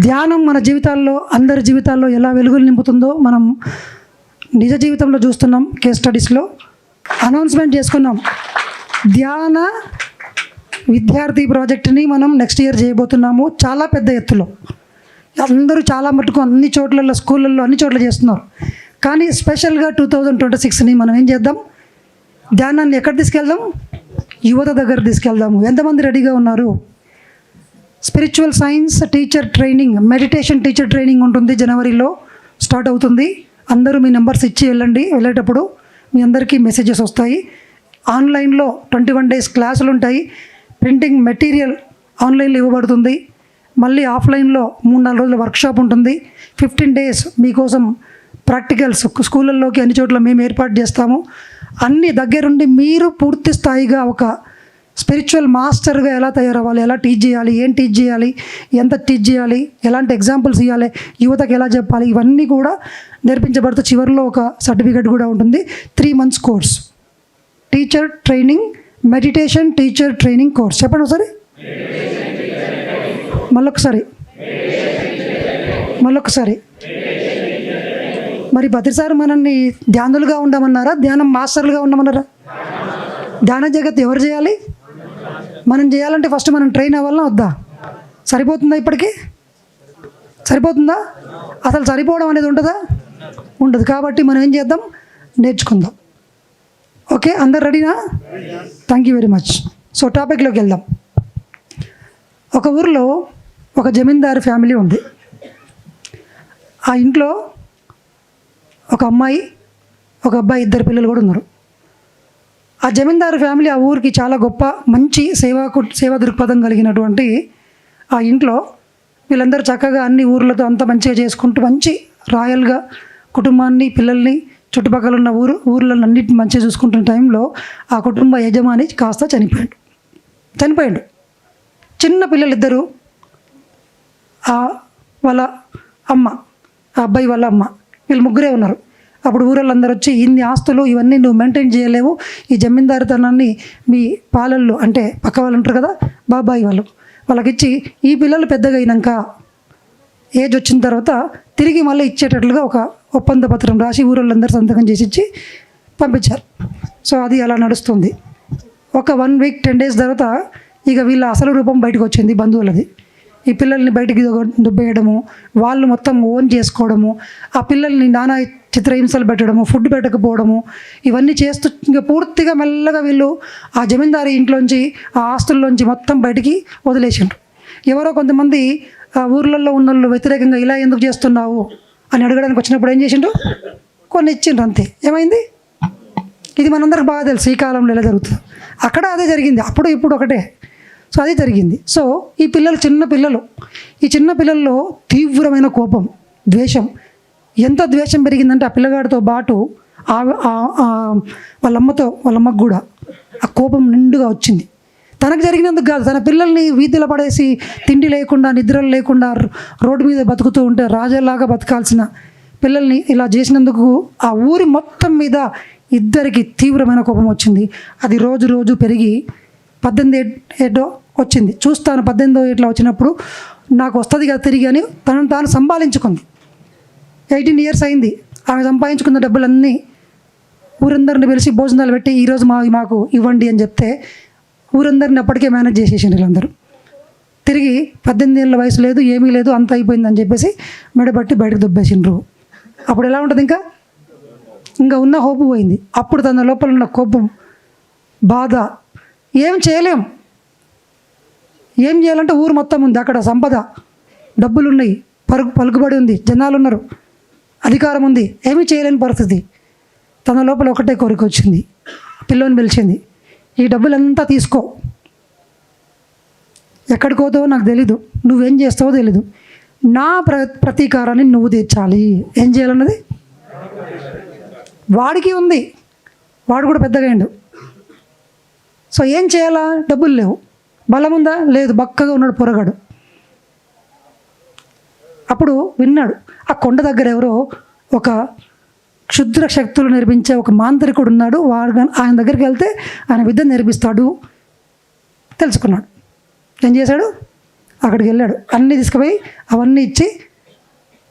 ధ్యానం మన జీవితాల్లో, అందరి జీవితాల్లో ఎలా వెలుగులు నింపుతుందో మనం నిజ జీవితంలో చూస్తున్నాం. కేస్ స్టడీస్లో అనౌన్స్మెంట్ చేసుకున్నాం. ధ్యాన విద్యార్థి ప్రాజెక్టుని మనం నెక్స్ట్ ఇయర్ చేయబోతున్నాము. చాలా పెద్ద ఎత్తులో అందరూ చాలా మటుకు అన్ని చోట్లలో, స్కూళ్ళల్లో అన్ని చోట్ల చేస్తున్నారు. కానీ స్పెషల్గా 2026ని మనం ఏం చేద్దాం? ధ్యానాన్ని ఎక్కడ తీసుకెళ్దాం? యువత దగ్గర తీసుకెళ్దాము. ఎంతమంది రెడీగా ఉన్నారు? Spiritual science teacher training, meditation teacher training ఉంటుంది. జనవరిలో స్టార్ట్ అవుతుంది. అందరూ మీ నెంబర్స్ ఇచ్చి వెళ్ళండి. వెళ్ళేటప్పుడు మీ అందరికీ మెసేజెస్ వస్తాయి. ఆన్లైన్లో 21 days క్లాసులు ఉంటాయి. ప్రింటింగ్ మెటీరియల్ ఆన్లైన్లో ఇవ్వబడుతుంది. మళ్ళీ ఆఫ్లైన్లో 3-4 రోజుల వర్క్షాప్ ఉంటుంది. 15 days మీకోసం ప్రాక్టికల్స్ స్కూళ్ళల్లోకి అన్ని చోట్ల మేము ఏర్పాటు చేస్తాము. అన్ని దగ్గరుండి మీరు పూర్తి స్థాయిగా ఒక స్పిరిచువల్ మాస్టర్గా ఎలా తయారవ్వాలి, ఎలా టీచ్ చేయాలి, ఏం టీచ్ చేయాలి, ఎంత టీచ్ చేయాలి, ఎలాంటి ఎగ్జాంపుల్స్ ఇవ్వాలి, యువతకు ఎలా చెప్పాలి, ఇవన్నీ కూడా నేర్పించబడుతూ చివరిలో ఒక సర్టిఫికేట్ కూడా ఉంటుంది. 3 months course, teacher training, meditation teacher training course. చెప్పండి ఒకసారి, మళ్ళొకసారి. మరి ప్రతిసారి మనల్ని ధ్యానులుగా ఉండమన్నారా, ధ్యానం మాస్టర్లుగా ఉండమన్నారా? ధ్యాన జగత్ ఎవరు చేయాలి? మనం చేయాలంటే ఫస్ట్ మనం ట్రైన్ అవ్వాలన్నా వద్దా? సరిపోతుందా? ఇప్పటికీ సరిపోతుందా? అసలు సరిపోవడం అనేది ఉంటుందా? ఉండదు. కాబట్టి మనం ఏం చేద్దాం? నేర్చుకుందాం. ఓకే, అందరు రెడీనా? Thank you very much. So టాపిక్లోకి వెళ్దాం. ఒక ఊరిలో ఒక జమీందారు ఫ్యామిలీ ఉంది. ఆ ఇంట్లో ఒక అమ్మాయి, ఒక అబ్బాయి, 2 పిల్లలు కూడా ఉన్నారు. ఆ జమీందారు ఫ్యామిలీ ఆ ఊరికి చాలా గొప్ప, మంచి సేవా దృక్పథం కలిగినటువంటి ఆ ఇంట్లో వీళ్ళందరూ చక్కగా అన్ని ఊర్లతో అంత మంచిగా చేసుకుంటూ మంచి రాయల్గా కుటుంబాన్ని, పిల్లల్ని, చుట్టుపక్కల ఉన్న ఊర్లను అన్నిటిని మంచిగా చూసుకుంటున్న టైంలో ఆ కుటుంబ యజమాని కాస్త చనిపోయాడు. చిన్న పిల్లలు 2, వాళ్ళ అమ్మ, ఆ అబ్బాయి వాళ్ళ అమ్మ, వీళ్ళు 3 ఉన్నారు. అప్పుడు ఊళ్ళందరూ వచ్చి, ఇన్ని ఆస్తులు ఇవన్నీ నువ్వు మెయింటైన్ చేయలేవు, ఈ జమీందారుతనాన్ని మీ పాలళ్ళు అంటే పక్క వాళ్ళు ఉంటారు కదా, బాబాయి వాళ్ళకిచ్చి ఈ పిల్లలు పెద్దగా అయినాక ఏజ్ వచ్చిన తర్వాత తిరిగి మళ్ళీ ఇచ్చేటట్లుగా ఒక ఒప్పంద పత్రం రాసి ఊళ్ళందరూ సంతకం చేసి ఇచ్చి పంపించారు. సో అది అలా నడుస్తుంది. ఒక 1 week 10 days తర్వాత ఇక వీళ్ళ అసలు రూపం బయటకు వచ్చింది, బంధువులది. ఈ పిల్లల్ని బయటికి దుబ్బేయడము, వాళ్ళు మొత్తం ఓన్ చేసుకోవడము, ఆ పిల్లల్ని నానా చిత్రహింసలు పెట్టడము, ఫుడ్ పెట్టకపోవడము, ఇవన్నీ చేస్తూ ఇంకా పూర్తిగా మెల్లగా వీళ్ళు ఆ జమీందారీ ఇంట్లోంచి, ఆ ఆస్తుల్లోంచి మొత్తం బయటికి వదిలేసిండ్రు. ఎవరో కొంతమంది ఆ ఊర్లలో ఉన్న వాళ్ళు వ్యతిరేకంగా ఇలా ఎందుకు చేస్తున్నావు అని అడగడానికి వచ్చినప్పుడు ఏం చేసిండ్రు? కొన్ని ఇచ్చిండ్రు, అంతే. ఏమైంది? ఇది మనందరికి బాగా తెలుసు, ఈ కాలంలో ఎలా జరుగుతుంది. అక్కడ అదే జరిగింది, అప్పుడు ఇప్పుడు ఒకటే. సో అది జరిగింది. సో ఈ పిల్లలు ఈ చిన్న పిల్లల్లో తీవ్రమైన కోపం, ద్వేషం. ఎంత ద్వేషం పెరిగిందంటే ఆ పిల్లగాడితో పాటు వాళ్ళ అమ్మకు కూడా ఆ కోపం నిండుగా వచ్చింది. తనకు జరిగినందుకు కాదు, తన పిల్లల్ని వీధిలో పడేసి తిండి లేకుండా, నిద్రలు లేకుండా రోడ్డు మీద బతుకుతూ ఉంటే రాజాలాగా బతకాల్సిన పిల్లల్ని ఇలా చేసినందుకు ఆ ఊరి మొత్తం మీద 2 తీవ్రమైన కోపం వచ్చింది. అది రోజు రోజు పెరిగి 18 ఏటో వచ్చింది. చూస్తాను 18వ ఏట్లో వచ్చినప్పుడు నాకు వస్తుంది కదా తిరిగి అని తనను తాను సంపాదించుకుంది. 18 years అయింది. ఆమె సంపాదించుకున్న డబ్బులన్నీ ఊరందరిని పిలిచి భోజనాలు పెట్టి ఈరోజు మాకు ఇవ్వండి అని చెప్తే ఊరందరిని అప్పటికే మేనేజ్ చేసేసిండ్రు వీళ్ళందరూ. తిరిగి 18 ఏళ్ళ వయసు లేదు, ఏమీ లేదు, అంత అయిపోయిందని చెప్పేసి మెడబట్టి బయటకు దుబ్బేసిండ్రు. అప్పుడు ఎలా ఉంటుంది? ఇంకా ఉన్న హోపు పోయింది. అప్పుడు తన లోపల ఉన్న కోపం, బాధ, ఏం చేయాలంటే ఊరు మొత్తం ఉంది, అక్కడ సంపద, డబ్బులు ఉన్నాయి, పలుకుబడి ఉంది, జనాలు ఉన్నారు, అధికారం ఉంది, ఏమీ చేయలేని పరిస్థితి. తన లోపల ఒకటే కోరిక వచ్చింది. పిల్లని పిలిచింది, ఈ డబ్బులంతా తీసుకో, ఎక్కడికి పోతావో నాకు తెలీదు, నువ్వేం చేస్తావో తెలీదు, నా ప్రతీకారాన్ని నువ్వు తీర్చాలి. ఏం చేయాలన్నది వాడికి ఉంది, వాడు కూడా పెద్దగా అయ్యిండు. సో ఏం చేయాలా? డబ్బులు లేవు, బలం ఉందా? లేదు, బక్కగా ఉన్నాడు పొరగాడు. అప్పుడు విన్నాడు, ఆ కొండ దగ్గర ఎవరో ఒక క్షుద్ర శక్తులు నేర్పించే ఒక మాంత్రికుడు ఉన్నాడు, ఆయన దగ్గరికి వెళ్తే ఆయన విద్య నేర్పిస్తాడు తెలుసుకున్నాడు. ఏం చేశాడు? అక్కడికి వెళ్ళాడు. అన్నీ తీసుకుపోయి అవన్నీ ఇచ్చి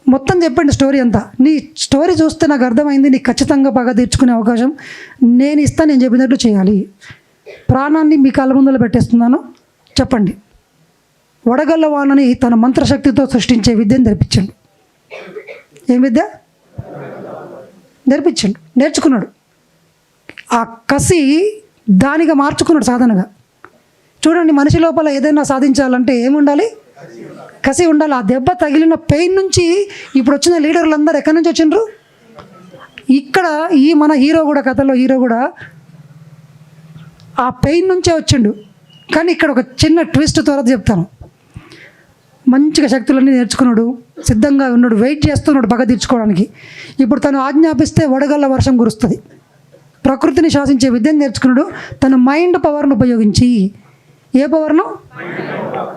మొత్తం చెప్పండి స్టోరీ అంతా. నీ స్టోరీ చూస్తే నాకు అర్థమైంది, నీకు ఖచ్చితంగా పగ తీర్చుకునే అవకాశం నేను ఇస్తాను, నేను చెప్పినట్లు చేయాలి. ప్రాణాన్ని మీ కళ్ళ ముందర పెట్టేస్తున్నాను, చెప్పండి. వడగళ్ళ వానని తన మంత్రశక్తితో సృష్టించే విద్యను నేర్పించండు. ఏం విద్య నేర్పించండు? నేర్చుకున్నాడు. ఆ కసి దానిగా మార్చుకున్నాడు సాధనగా. చూడండి, మనిషి లోపల ఏదైనా సాధించాలంటే ఏముండాలి? కసి ఉండాలి. ఆ దెబ్బ తగిలిన పెయిన్ నుంచి ఇప్పుడు వచ్చిన లీడర్లు అందరూ ఎక్కడి నుంచి వచ్చిండ్రు? ఇక్కడ ఈ మన హీరో కూడా, కథలో హీరో కూడా ఆ పెయిన్ నుంచే వచ్చిండు. కానీ ఇక్కడ ఒక చిన్న ట్విస్ట్ త్వరగా చెప్తాను. మంచిగా శక్తులన్నీ నేర్చుకున్నాడు, సిద్ధంగా ఉన్నాడు, వెయిట్ చేస్తున్నాడు పగ తీర్చుకోవడానికి. ఇప్పుడు తను ఆజ్ఞాపిస్తే వడగళ్ళ వర్షం కురుస్తుంది. ప్రకృతిని శాసించే విద్యను నేర్చుకున్నాడు తన మైండ్ పవర్ను ఉపయోగించి. ఏ పవర్ను?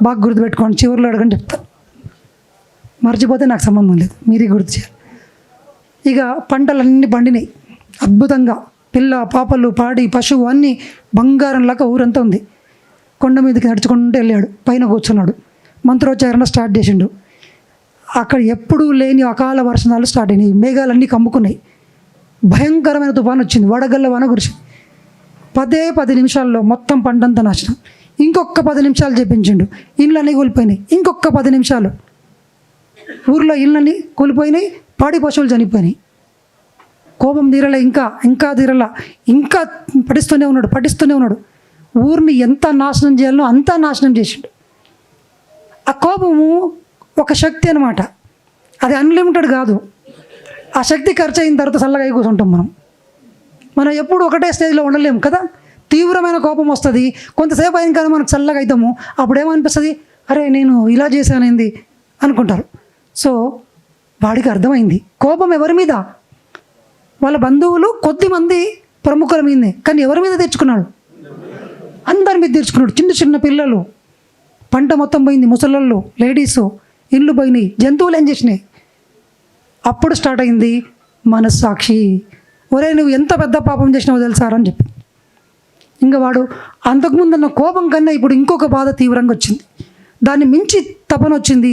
బాగా గుర్తుపెట్టుకోండి, చివరిలో అడగని చెప్తాను. మర్చిపోతే నాకు సంబంధం లేదు, మీరే గుర్తు చేయాలి. ఇక పంటలన్నీ పండినాయి అద్భుతంగా. పిల్ల పాపలు, పాడి, పశువు అన్నీ బంగారంలాగా ఊరంతా ఉంది. కొండ మీదకి నడుచుకుంటూ వెళ్ళాడు, పైన కూర్చున్నాడు, మంత్రోచ్చారణ స్టార్ట్ చేసిండు. అక్కడ ఎప్పుడూ లేని అకాల వర్షాలు స్టార్ట్ అయినాయి. మేఘాలన్నీ కమ్ముకున్నాయి. భయంకరమైన తుఫాను వచ్చింది, వడగళ్ళ వాన కురిసింది. 10 నిమిషాల్లో మొత్తం పంటంతా నాశనం. ఇంకొక 10 నిమిషాలు చెప్పించిండు, ఇళ్ళన్నీ కూలిపోయినాయి. ఇంకొక 10 నిమిషాలు ఊర్లో ఇళ్ళన్నీ కూలిపోయినాయి, పాడి పశువులు చనిపోయినాయి. కోపం తీరలే, ఇంకా తీరలా, ఇంకా పఠిస్తూనే ఉన్నాడు. ఊరిని ఎంత నాశనం చేయాలనో అంతా నాశనం చేసిండు. ఆ కోపము ఒక శక్తి అనమాట, అది అన్లిమిటెడ్ కాదు. ఆ శక్తి ఖర్చు అయిన తర్వాత చల్లగా అయి కూర్చుంటాం మనం ఎప్పుడు ఒకటే స్టేజ్లో ఉండలేము కదా. తీవ్రమైన కోపం వస్తుంది, కొంతసేపు అయిన కానీ మనకు చల్లగా అవుతాము. అప్పుడు ఏమనిపిస్తుంది? అరే నేను ఇలా చేశానేంది అనుకుంటారు. సో వాడికి అర్థమైంది కోపం ఎవరి మీద? వాళ్ళ బంధువులు కొద్దిమంది ప్రముఖుల మీదే, కానీ ఎవరి మీద తెచ్చుకున్నాడు? అందరి మీద తెచ్చుకున్నాడు. చిన్న పిల్లలు, పంట మొత్తం పోయింది, ముసలోళ్ళు, లేడీసు, ఇళ్ళు పోయినాయి, జంతువులు ఏం చేసినాయి. అప్పుడు స్టార్ట్ అయింది మనస్సాక్షి. ఒరే నువ్వు ఎంత పెద్ద పాపం చేసినావో తెలుసారా అని చెప్పి. ఇంకా వాడు అంతకుముందున్న కోపం కన్నా ఇప్పుడు ఇంకొక బాధ తీవ్రంగా వచ్చింది. దాన్ని మించి తపన వచ్చింది.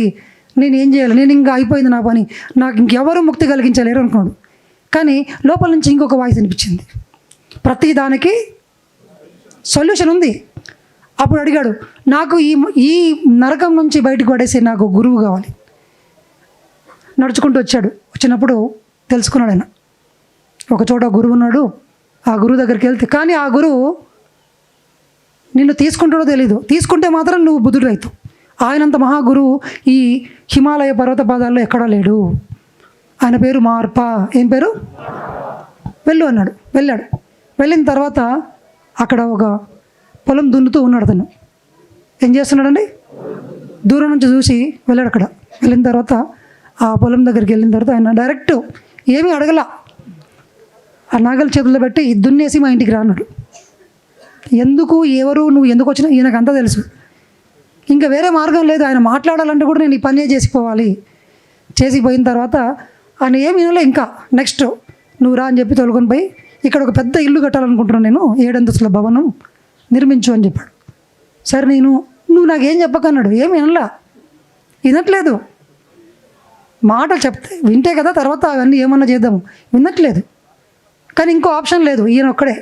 నేను ఏం చేయాలి, నేను ఇంకా అయిపోయింది నా పని, నాకు ఇంకెవరు ముక్తి కలిగించలేరు అనుకున్నాడు. కానీ లోపల నుంచి ఇంకొక వాయిస్ అనిపించింది, ప్రతి దానికి సొల్యూషన్ ఉంది. అప్పుడు అడిగాడు, నాకు ఈ నరకం నుంచి బయటకు పడేసి నాకు గురువు కావాలి. నడుచుకుంటూ వచ్చినప్పుడు తెలుసుకున్నాడు ఆయన, ఒక చోట గురువు ఉన్నాడు. ఆ గురువు దగ్గరికి వెళ్తే, కానీ ఆ గురువు నిన్ను తీసుకుంటాడో తెలీదు, తీసుకుంటే మాత్రం నువ్వు బుద్ధుడు అవుతావు. ఆయనంత మహాగురువు ఈ హిమాలయ పర్వత పాదాల్లో ఎక్కడా లేడు. ఆయన పేరు మార్ప. ఏం పేరు? వెళ్ళు అన్నాడు. వెళ్ళిన తర్వాత అక్కడ ఒక పొలం దున్నుతూ ఉన్నాడు. అతను ఏం చేస్తున్నాడండి? దూరం నుంచి చూసి వెళ్ళాడు. అక్కడ వెళ్ళిన తర్వాత ఆ పొలం దగ్గరికి వెళ్ళిన తర్వాత ఆయన డైరెక్ట్ ఏమీ అడగల, ఆ నాగల చేతుల్లో పెట్టి దున్నేసి మా ఇంటికి రా అన్నాడు. ఎందుకు, ఎవరు, నువ్వు ఎందుకు వచ్చినా ఈయనకు అంతా తెలుసు. ఇంకా వేరే మార్గం లేదు. ఆయన మాట్లాడాలంటే కూడా నేను ఈ పని చేసిపోవాలి. చేసిపోయిన తర్వాత ఆయన ఏమి వినలే. ఇంకా నెక్స్ట్ నువ్వు రా అని చెప్పి తొలుకొని పోయి, ఇక్కడ ఒక పెద్ద ఇల్లు కట్టాలనుకుంటున్నాను, నేను 7 అంతస్తుల భవనం నిర్మించు అని చెప్పాడు. సరే నువ్వు నాకేం చెప్పకన్నాడు. ఏమి వినట్లేదు. మాటలు చెప్తే వింటే కదా తర్వాత అవన్నీ ఏమన్నా చేద్దాము. వినట్లేదు. కానీ ఇంకో ఆప్షన్ లేదు, ఈయన ఒక్కడే.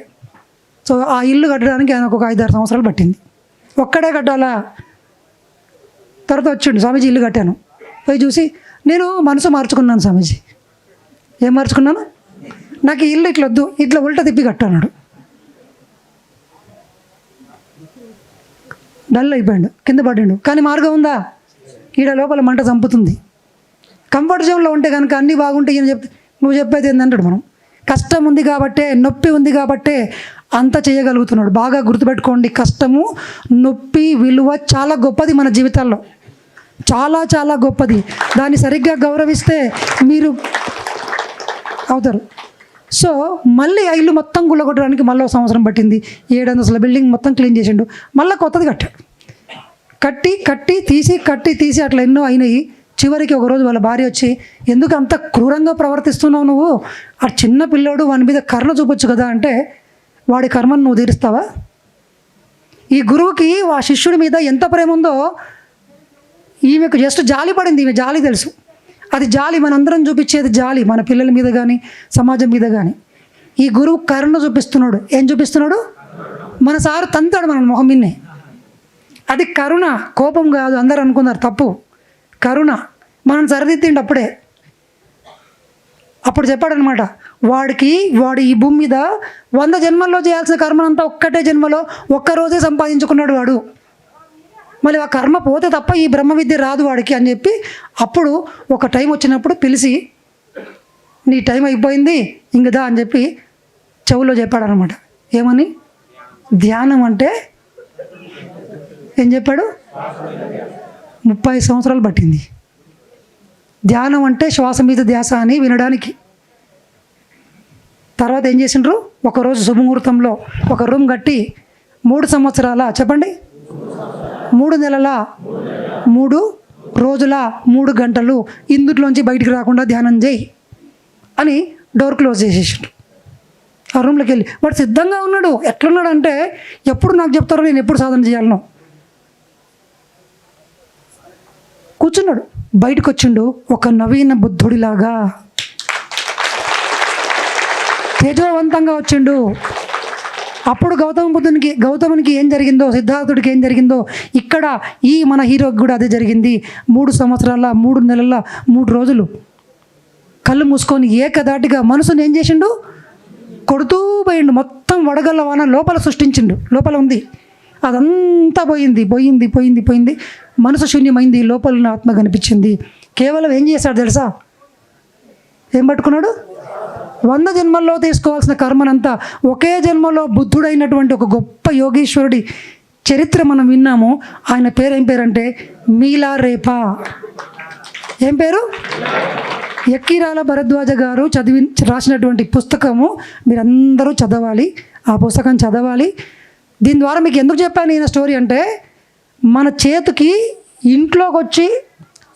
సో ఆ ఇల్లు కట్టడానికి ఆయనకు ఒక 5-6 సంవత్సరాలు పట్టింది. ఒక్కడే కట్టాలా? తర్వాత వచ్చిండు, స్వామీజీ ఇల్లు కట్టాను. పోయి చూసి, నేను మనసు మార్చుకున్నాను స్వామీజీ. ఏం మార్చుకున్నాను? నాకు ఈ ఇల్లు ఇట్లా వద్దు, ఇట్లా ఉల్టా తిప్పి కట్టన్నాడు. డల్ అయిపోయాడు, కింద పడ్డాడు. కానీ మార్గం ఉందా? ఈడ లోపల మంట చంపుతుంది. కంఫర్ట్ జోన్లో ఉంటే కనుక అన్నీ బాగుంటాయి అని చెప్తే, నువ్వు చెప్పేది ఏంటంటాడు. మనం కష్టం ఉంది కాబట్టే, నొప్పి ఉంది కాబట్టే అంత చేయగలుగుతున్నాడు. బాగా గుర్తుపెట్టుకోండి, కష్టము, నొప్పి విలువ చాలా గొప్పది మన జీవితాల్లో, చాలా చాలా గొప్పది. దాన్ని సరిగ్గా గౌరవిస్తే మీరు అవుతారు. సో మళ్ళీ ఆ ఇల్లు మొత్తం గుళ్ళగొట్టడానికి మళ్ళీ 1 సంవత్సరం పట్టింది. 7 అంతస్తుల బిల్డింగ్ మొత్తం క్లీన్ చేసిండు. మళ్ళీ కొత్తది కట్టాడు. కట్టి తీసి అట్లా ఎన్నో అయినాయి. చివరికి ఒకరోజు వాళ్ళ భార్య వచ్చి, ఎందుకు అంత క్రూరంగా ప్రవర్తిస్తున్నావు నువ్వు? ఆ చిన్న పిల్లోడు, వాని మీద కరుణ చూపొచ్చు కదా అంటే, వాడి కర్మను నువ్వు తీరుస్తావా? ఈ గురువుకి ఆ శిష్యుడి మీద ఎంత ప్రేమ ఉందో ఈమెకు జస్ట్ జాలి పడింది, ఈమె జాలి తెలుసు. అది జాలి మనందరం చూపించేది జాలి, మన పిల్లల మీద కానీ సమాజం మీద కానీ. ఈ గురువు కరుణ చూపిస్తున్నాడు. ఏం చూపిస్తున్నాడు? మన సారు తంతాడు మన మొహం మిన్నే. అది కరుణ, కోపం కాదు. అందరూ అనుకున్నారు తప్పు. కరుణ మనం సరిదిద్దిండి అప్పుడే. అప్పుడు చెప్పాడనమాట, వాడు ఈ భూమి మీద 100 జన్మల్లో చేయాల్సిన కర్మనంతా ఒక్కటే జన్మలో ఒక్కరోజే సంపాదించుకున్నాడు వాడు. మళ్ళీ ఆ కర్మ పోతే తప్ప ఈ బ్రహ్మ విద్య రాదు వాడికి అని చెప్పి అప్పుడు ఒక టైం వచ్చినప్పుడు పిలిచి, నీ టైం అయిపోయింది ఇంకదా అని చెప్పి చెవులో చెప్పాడనమాట. ఏమని? ధ్యానం అంటే ఏం చెప్పాడు? 30 సంవత్సరాలు పట్టింది. ధ్యానం అంటే శ్వాస మీద ధ్యాస అని వినడానికి. తర్వాత ఏం చేసిండ్రు? ఒకరోజు శుభముహూర్తంలో ఒక రూమ్ కట్టి 3 సంవత్సరాల, చెప్పండి, 3 నెలల 3 రోజుల 3 గంటలు ఇందులోంచి బయటికి రాకుండా ధ్యానం చేయి అని డోర్ క్లోజ్ చేసేసిండు. ఆ రూమ్లోకి వెళ్ళి వాడు సిద్ధంగా ఉన్నాడు. ఎట్లున్నాడు అంటే, ఎప్పుడు నాకు చెప్తారో నేను ఎప్పుడు సాధన చేయాలనో. కూర్చున్నాడు. బయటకు వచ్చిండు ఒక నవీన బుద్ధుడిలాగా, తేజోవంతంగా వచ్చిండు. అప్పుడు గౌతమునికి ఏం జరిగిందో, సిద్ధార్థుడికి ఏం జరిగిందో ఇక్కడ ఈ మన హీరోకి కూడా అదే జరిగింది. 3 సంవత్సరాల 3 నెలల 3 రోజులు కళ్ళు మూసుకొని ఏకదాటిగా మనసుని ఏం చేసిండు? కొడుతూ పోయిండు. మొత్తం వడగళ్ళ వాన లోపల సృష్టించిండు. లోపల ఉంది, అదంతా పోయింది. మనసు శూన్యమైంది. లోపల ఆత్మ కనిపించింది. కేవలం ఏం చేశాడు తెలుసా? ఏం పట్టుకున్నాడు? 100 జన్మల్లో తీసుకోవాల్సిన కర్మనంతా ఒకే జన్మలో బుద్ధుడైనటువంటి ఒక గొప్ప యోగీశ్వరుడి చరిత్ర మనం విన్నాము. ఆయన పేరు ఏం పేరంటే మీలారేపా. ఏం పేరు? ఎక్కిరాల భరద్వాజ గారు రాసినటువంటి పుస్తకము మీరందరూ చదవాలి. ఆ పుస్తకం చదవాలి. దీని ద్వారా మీకు ఎందుకు చెప్పాను ఈయన స్టోరీ అంటే, మన చేతికి ఇంట్లోకి వచ్చి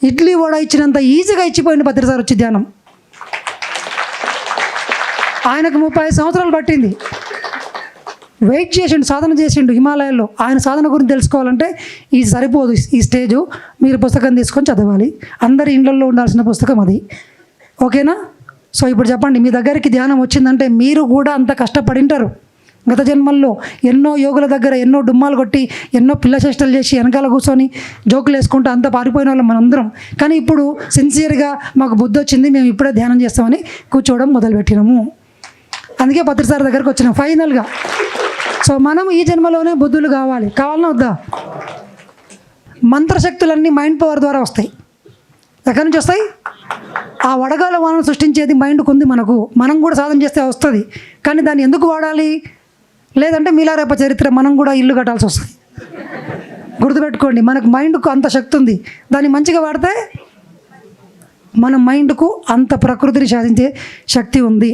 ఇడ్లీ వడ ఇచ్చినంత ఈజీగా ఇచ్చిపోయింది పత్రిసారి వచ్చి ధ్యానం. ఆయనకు 30 సంవత్సరాలు పట్టింది. వెయిట్ చేసిండు, సాధన చేసిండు హిమాలయాల్లో. ఆయన సాధన గురించి తెలుసుకోవాలంటే ఇది సరిపోదు ఈ స్టేజు. మీరు పుస్తకం తీసుకొని చదవాలి. అందరి ఇళ్ళల్లో ఉండాల్సిన పుస్తకం అది. ఓకేనా? సో ఇప్పుడు చెప్పండి, మీ దగ్గరికి ధ్యానం వచ్చిందంటే మీరు కూడా అంత కష్టపడింటారు. గత జన్మల్లో ఎన్నో యోగుల దగ్గర ఎన్నో డుమ్మాలు కొట్టి ఎన్నో పిల్ల చేష్టలు చేసి వెనకాల కూర్చొని జోకులు వేసుకుంటూ అంతా పారిపోయిన వాళ్ళం మనందరం. కానీ ఇప్పుడు సిన్సియర్గా మాకు బుద్ధి వచ్చింది, మేము ఇప్పుడే ధ్యానం చేస్తామని కూర్చోవడం మొదలుపెట్టినాము. అందుకే పత్రిసారి దగ్గరకు వచ్చినాం ఫైనల్గా. సో మనం ఈ జన్మలోనే బుద్ధులు కావాలన్నా వద్దా? మంత్రశక్తులన్నీ మైండ్ పవర్ ద్వారా వస్తాయి. ఎక్కడి నుంచి వస్తాయి? ఆ వడగాల వానను సృష్టించేది మైండ్కు ఉంది మనకు. మనం కూడా సాధన చేస్తే వస్తుంది. కానీ దాన్ని ఎందుకు వాడాలి? లేదంటే మీలారేప చరిత్ర మనం కూడా ఇల్లు కట్టాల్సి వస్తుంది. గుర్తుపెట్టుకోండి, మనకు మైండ్కు అంత శక్తి ఉంది. దాన్ని మంచిగా వాడితే మన మైండ్కు అంత ప్రకృతిని శాసించే శక్తి ఉంది.